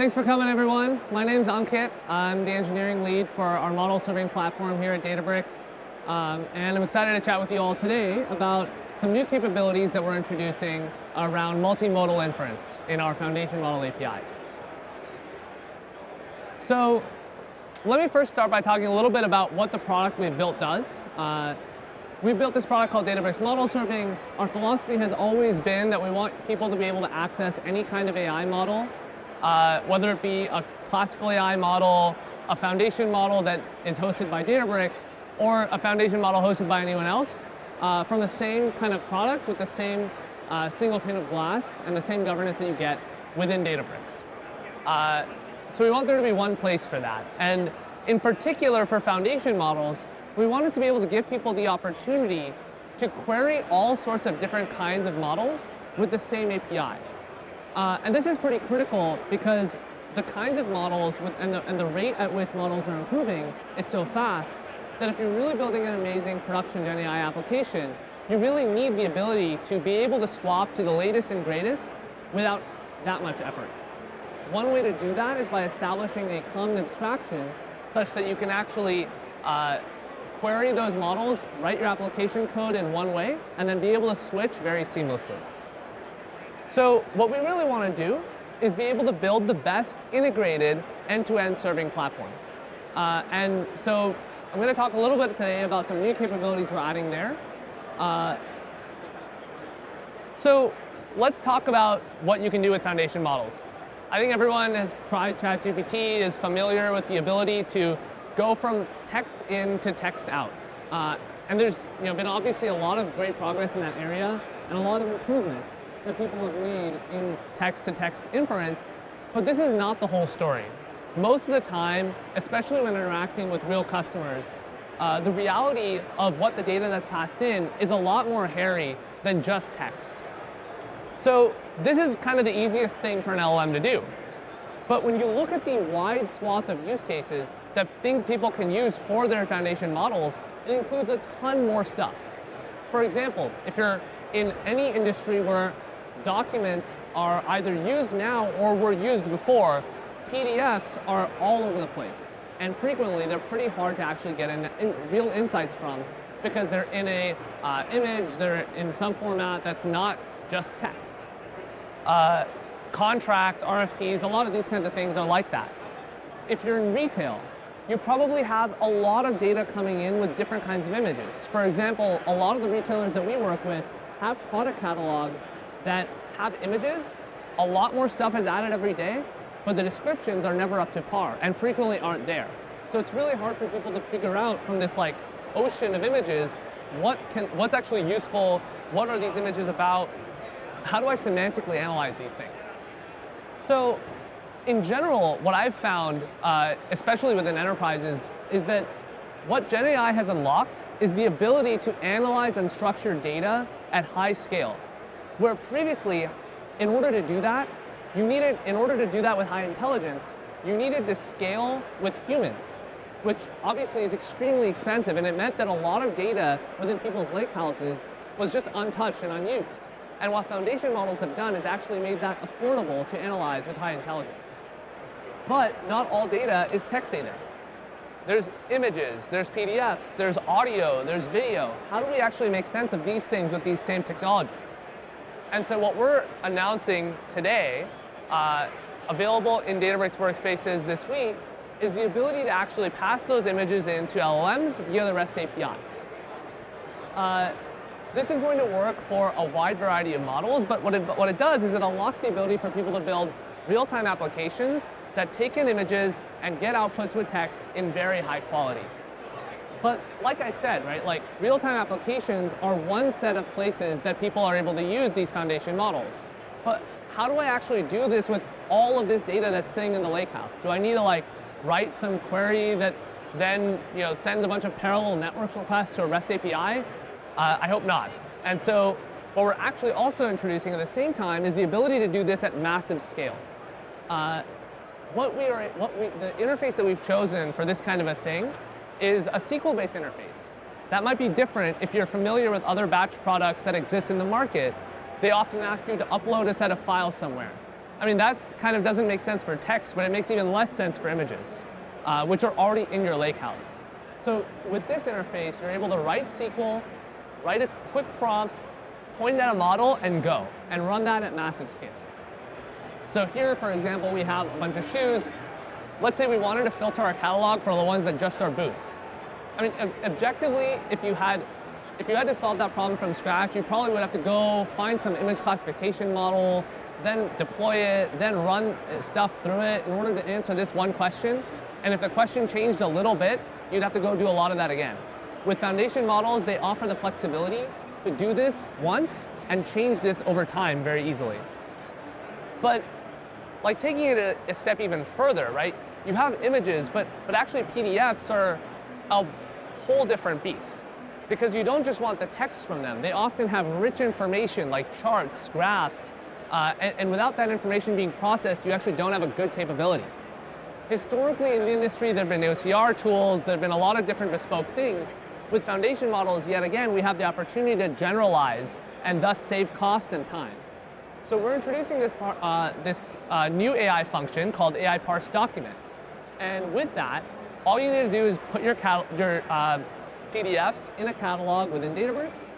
Thanks for coming, everyone. My name's Ankit. I'm the engineering lead for our model serving platform here at Databricks. And I'm excited to chat with you all today about some new capabilities that we're introducing around multimodal inference in our foundation model API. So let me first start by talking a little bit about what the product we've built does. We've built this product called Databricks Model Serving. Our philosophy has always been that we want people to be able to access any kind of AI model, whether it be a classical AI model, a foundation model that is hosted by Databricks, or a foundation model hosted by anyone else, from the same kind of product with the same single pane of glass and the same governance that you get within Databricks. So we want there to be one place for that. And in particular for foundation models, we wanted to be able to give people the opportunity to query all sorts of different kinds of models with the same API. And this is pretty critical because the kinds of models and the rate at which models are improving is so fast that if you're really building an amazing production Gen AI application, you really need the ability to be able to swap to the latest and greatest without that much effort. One way to do that is by establishing a common abstraction such that you can actually query those models, write your application code in one way, and then be able to switch very seamlessly. So what we really want to do is be able to build the best integrated end-to-end serving platform. And so I'm going to talk a little bit today about some new capabilities we're adding there. So let's talk about what you can do with foundation models. I think everyone has tried ChatGPT, is familiar with the ability to go from text in to text out. And there's been obviously a lot of great progress in that area and a lot of improvements that people have made in text-to-text inference, but this is not the whole story. Most of the time, especially when interacting with real customers, the reality of what the data that's passed in is a lot more hairy than just text. So this is kind of the easiest thing for an LLM to do. But when you look at the wide swath of use cases, that things people can use for their foundation models, it includes a ton more stuff. For example, if you're in any industry where documents are either used now or were used before, PDFs are all over the place. And frequently, they're pretty hard to actually get real insights from because they're in a image, they're in some format that's not just text. Contracts, RFPs, a lot of these kinds of things are like that. If you're in retail, you probably have a lot of data coming in with different kinds of images. For example, a lot of the retailers that we work with have product catalogs that have images. A lot more stuff is added every day, but the descriptions are never up to par and frequently aren't there. So it's really hard for people to figure out from this like ocean of images what's actually useful, what are these images about, how do I semantically analyze these things? So in general, what I've found, especially within enterprises, is that what Gen AI has unlocked is the ability to analyze unstructured data at high scale, where previously, in order to do that with high intelligence, you needed to scale with humans, which obviously is extremely expensive, and it meant that a lot of data within people's lakehouses was just untouched and unused. And what foundation models have done is actually made that affordable to analyze with high intelligence. But not all data is text data. There's images, there's PDFs, there's audio, there's video. How do we actually make sense of these things with these same technologies? And so what we're announcing today, available in Databricks workspaces this week, is the ability to actually pass those images into LLMs via the REST API. This is going to work for a wide variety of models, but what it does is it unlocks the ability for people to build real-time applications that take in images and get outputs with text in very high quality. But like I said, right, like real-time applications are one set of places that people are able to use these foundation models. But how do I actually do this with all of this data that's sitting in the lakehouse? Do I need to write some query that then sends a bunch of parallel network requests to a REST API? I hope not. And so what we're actually also introducing at the same time is the ability to do this at massive scale. The interface that we've chosen for this kind of a thing is a SQL-based interface. That might be different if you're familiar with other batch products that exist in the market. They often ask you to upload a set of files somewhere. I mean, that kind of doesn't make sense for text, but it makes even less sense for images, which are already in your lakehouse. So with this interface, you're able to write SQL, write a quick prompt, point it at a model, and go, and run that at massive scale. So here, for example, we have a bunch of shoes. Let's say we wanted to filter our catalog for the ones that just are boots. I mean, objectively, if you had to solve that problem from scratch, you probably would have to go find some image classification model, then deploy it, then run stuff through it in order to answer this one question. And if the question changed a little bit, you'd have to go do a lot of that again. With foundation models, they offer the flexibility to do this once and change this over time very easily. But like taking it a step even further, right? You have images, but actually PDFs are a whole different beast, because you don't just want the text from them. They often have rich information like charts, graphs, and without that information being processed, you actually don't have a good capability. Historically in the industry, there have been OCR tools, there have been a lot of different bespoke things. With foundation models, yet again, we have the opportunity to generalize and thus save costs and time. So we're introducing this new AI function called AI Parse Document. And with that, all you need to do is put your PDFs in a catalog within Databricks,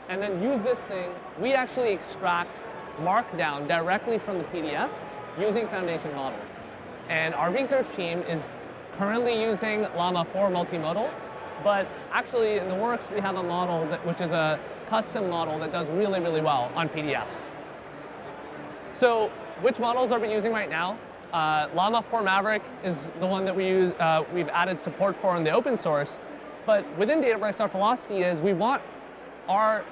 and then use this thing. We actually extract Markdown directly from the PDF using foundation models. And our research team is currently using Llama 4 Multimodal, but actually in the works we have a model which is a custom model that does really, really well on PDFs. So which models are we using right now? Llama 4 Maverick is the one that we use, we've added support for in the open source. But within Databricks, our philosophy is we want our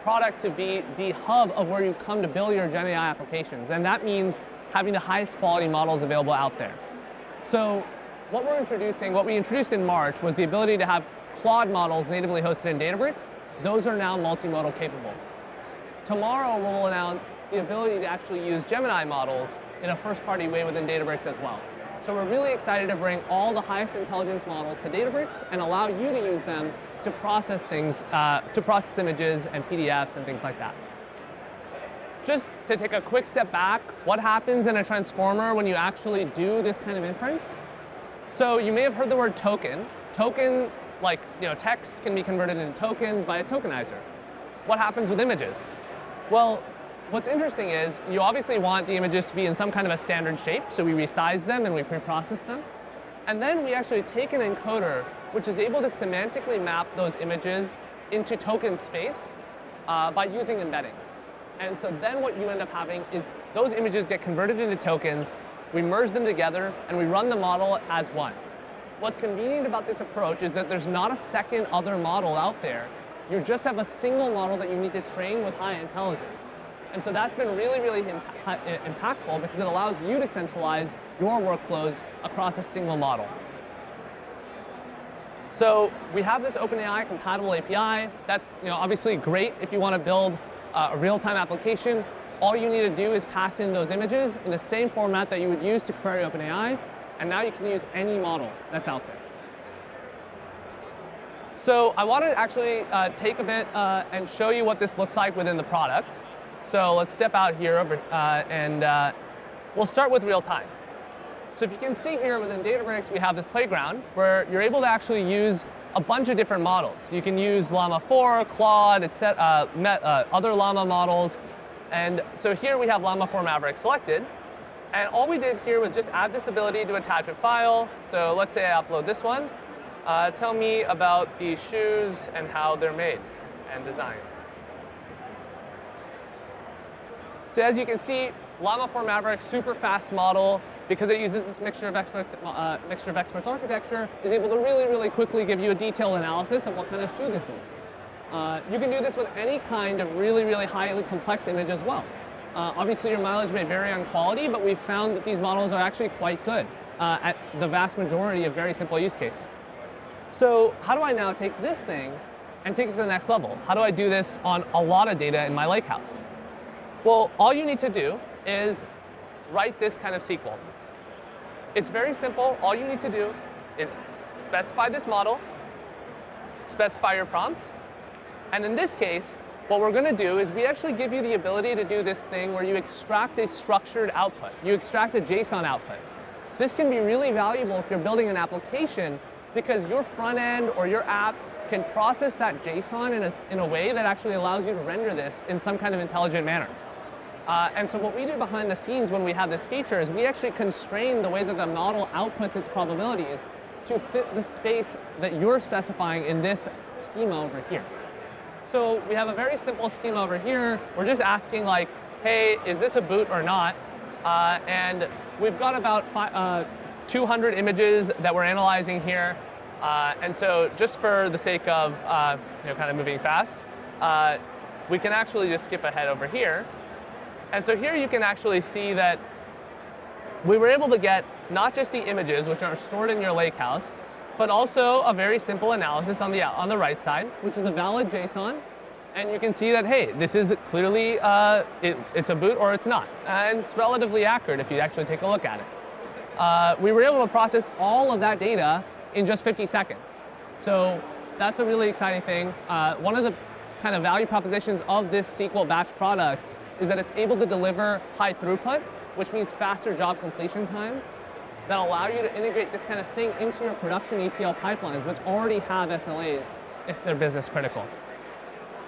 product to be the hub of where you come to build your Gen AI applications. And that means having the highest quality models available out there. So what we introduced in March was the ability to have Claude models natively hosted in Databricks. Those are now multimodal capable. Tomorrow we'll announce the ability to actually use Gemini models in a first-party way within Databricks as well. So we're really excited to bring all the highest intelligence models to Databricks and allow you to use them to process things, to process images and PDFs and things like that. Just to take a quick step back, what happens in a transformer when you actually do this kind of inference? So you may have heard the word token. Token, like text, can be converted into tokens by a tokenizer. What happens with images? Well, what's interesting is you obviously want the images to be in some kind of a standard shape, so we resize them and we pre-process them. And then we actually take an encoder which is able to semantically map those images into token space by using embeddings. And so then what you end up having is those images get converted into tokens, we merge them together, and we run the model as one. What's convenient about this approach is that there's not a second other model out there. You just have a single model that you need to train with high intelligence. And so that's been really, really impactful because it allows you to centralize your workflows across a single model. So we have this OpenAI-compatible API. That's obviously great if you want to build a real-time application. All you need to do is pass in those images in the same format that you would use to query OpenAI, and now you can use any model that's out there. So I wanted to actually take a bit and show you what this looks like within the product. So let's step out here and we'll start with real time. So if you can see here within Databricks, we have this playground where you're able to actually use a bunch of different models. You can use Llama 4, Claude, other Llama models. And so here we have Llama 4 Maverick selected. And all we did here was just add this ability to attach a file. So let's say I upload this one. Tell me about these shoes and how they're made and designed. So as you can see, Llama 4 Maverick, super fast model, because it uses this mixture of experts architecture, is able to really, really quickly give you a detailed analysis of what kind of shoe this is. You can do this with any kind of really, really highly complex image as well. Obviously, your mileage may vary on quality, but we've found that these models are actually quite good at the vast majority of very simple use cases. So how do I now take this thing and take it to the next level? How do I do this on a lot of data in my lakehouse? Well, all you need to do is write this kind of SQL. It's very simple. All you need to do is specify this model, specify your prompt, and in this case, what we're going to do is we actually give you the ability to do this thing where you extract a structured output. You extract a JSON output. This can be really valuable if you're building an application because your front end or your app can process that JSON in a way that actually allows you to render this in some kind of intelligent manner. And so what we do behind the scenes when we have this feature is we actually constrain the way that the model outputs its probabilities to fit the space that you're specifying in this schema over here. So we have a very simple schema over here. We're just asking like, hey, is this a boot or not? And we've got about 200 images that we're analyzing here. And so just for the sake of kind of moving fast, we can actually just skip ahead over here. And so here you can actually see that we were able to get not just the images, which are stored in your lakehouse, but also a very simple analysis on the right side, which is a valid JSON. And you can see that, hey, this is clearly, it's a boot or it's not. And it's relatively accurate if you actually take a look at it. We were able to process all of that data in just 50 seconds. So that's a really exciting thing. One of the kind of value propositions of this SQL batch product is that it's able to deliver high throughput, which means faster job completion times that allow you to integrate this kind of thing into your production ETL pipelines, which already have SLAs if they're business critical.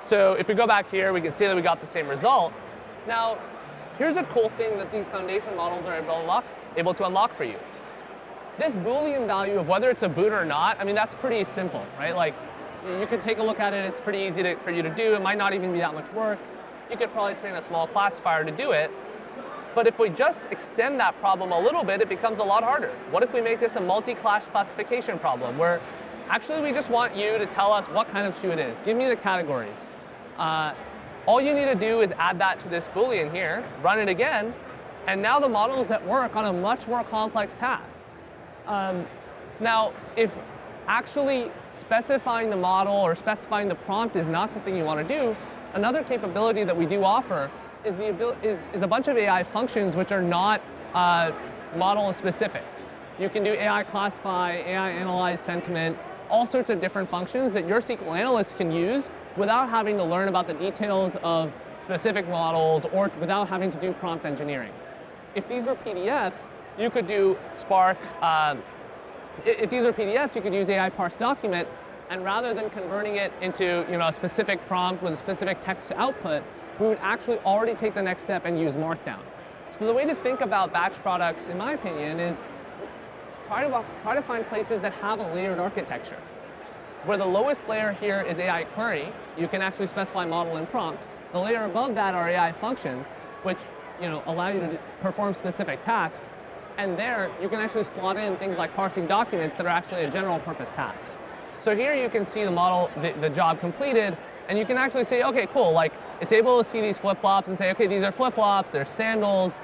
So if we go back here, we can see that we got the same result. Now, here's a cool thing that these foundation models are able to unlock for you. This Boolean value of whether it's a boot or not, I mean, that's pretty simple, right? Like, you can take a look at it. It's pretty easy for you to do. It might not even be that much work. You could probably train a small classifier to do it. But if we just extend that problem a little bit, it becomes a lot harder. What if we make this a multi-class classification problem where actually we just want you to tell us what kind of shoe it is? Give me the categories. All you need to do is add that to this Boolean here, run it again, and now the model is at work on a much more complex task. Now, if actually specifying the model or specifying the prompt is not something you want to do, another capability that we do offer is a bunch of AI functions which are not model specific. You can do AI classify, AI analyze sentiment, all sorts of different functions that your SQL analysts can use without having to learn about the details of specific models or without having to do prompt engineering. If these were PDFs, you could do Spark. If these were PDFs, you could use AI parse document, and rather than converting it into a specific prompt with a specific text to output, we would actually already take the next step and use Markdown. So the way to think about batch products, in my opinion, is try to find places that have a layered architecture. Where the lowest layer here is AI query, you can actually specify model and prompt. The layer above that are AI functions, which allow you to perform specific tasks. And there, you can actually slot in things like parsing documents that are actually a general purpose task. So here you can see the model, the job completed, and you can actually say, okay, cool, like it's able to see these flip-flops and say, okay, these are flip-flops, there's sandals,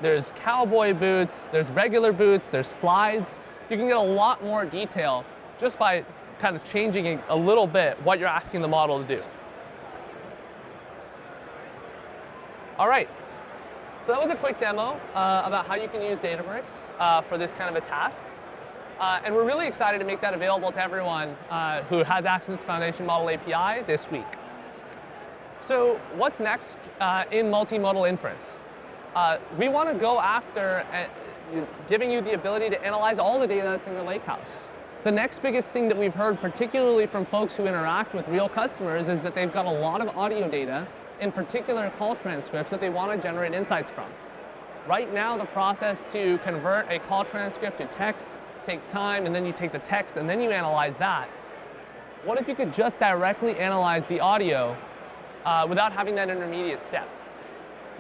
there's cowboy boots, there's regular boots, there's slides. You can get a lot more detail just by kind of changing a little bit what you're asking the model to do. All right, so that was a quick demo about how you can use Databricks for this kind of a task. And we're really excited to make that available to everyone who has access to Foundation Model API this week. So what's next in multimodal inference? We want to go after giving you the ability to analyze all the data that's in your lakehouse. The next biggest thing that we've heard, particularly from folks who interact with real customers, is that they've got a lot of audio data, in particular call transcripts, that they want to generate insights from. Right now, the process to convert a call transcript to text takes time, and then you take the text and then you analyze that. What if you could just directly analyze the audio without having that intermediate step?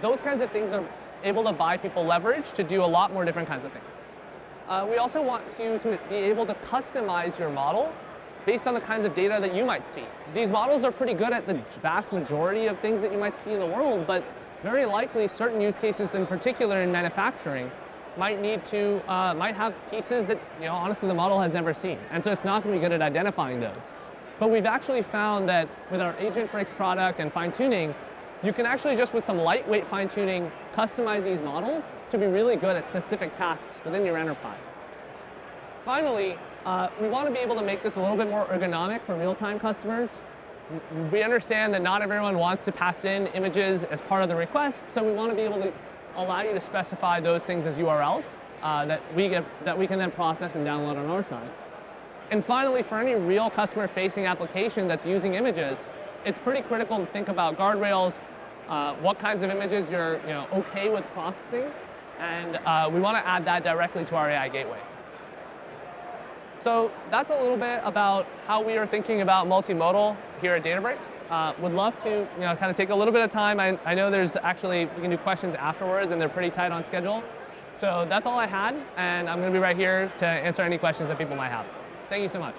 Those kinds of things are able to buy people leverage to do a lot more different kinds of things. We also want you to be able to customize your model based on the kinds of data that you might see. These models are pretty good at the vast majority of things that you might see in the world, but very likely certain use cases, in particular in manufacturing, might have pieces that honestly the model has never seen, and so it's not going to be good at identifying those. But we've actually found that with our Agentbricks product and fine-tuning, you can actually just with some lightweight fine-tuning customize these models to be really good at specific tasks within your enterprise. Finally, we want to be able to make this a little bit more ergonomic for real-time customers. we understand that not everyone wants to pass in images as part of the request, so we want to be able to allow you to specify those things as URLs that we can then process and download on our side. And finally, for any real customer-facing application that's using images, it's pretty critical to think about guardrails, what kinds of images you're okay with processing, and we want to add that directly to our AI gateway. So that's a little bit about how we are thinking about multimodal here at Databricks. Would love to kind of take a little bit of time. I know we can do questions afterwards, and they're pretty tight on schedule. So that's all I had, and I'm going to be right here to answer any questions that people might have. Thank you so much.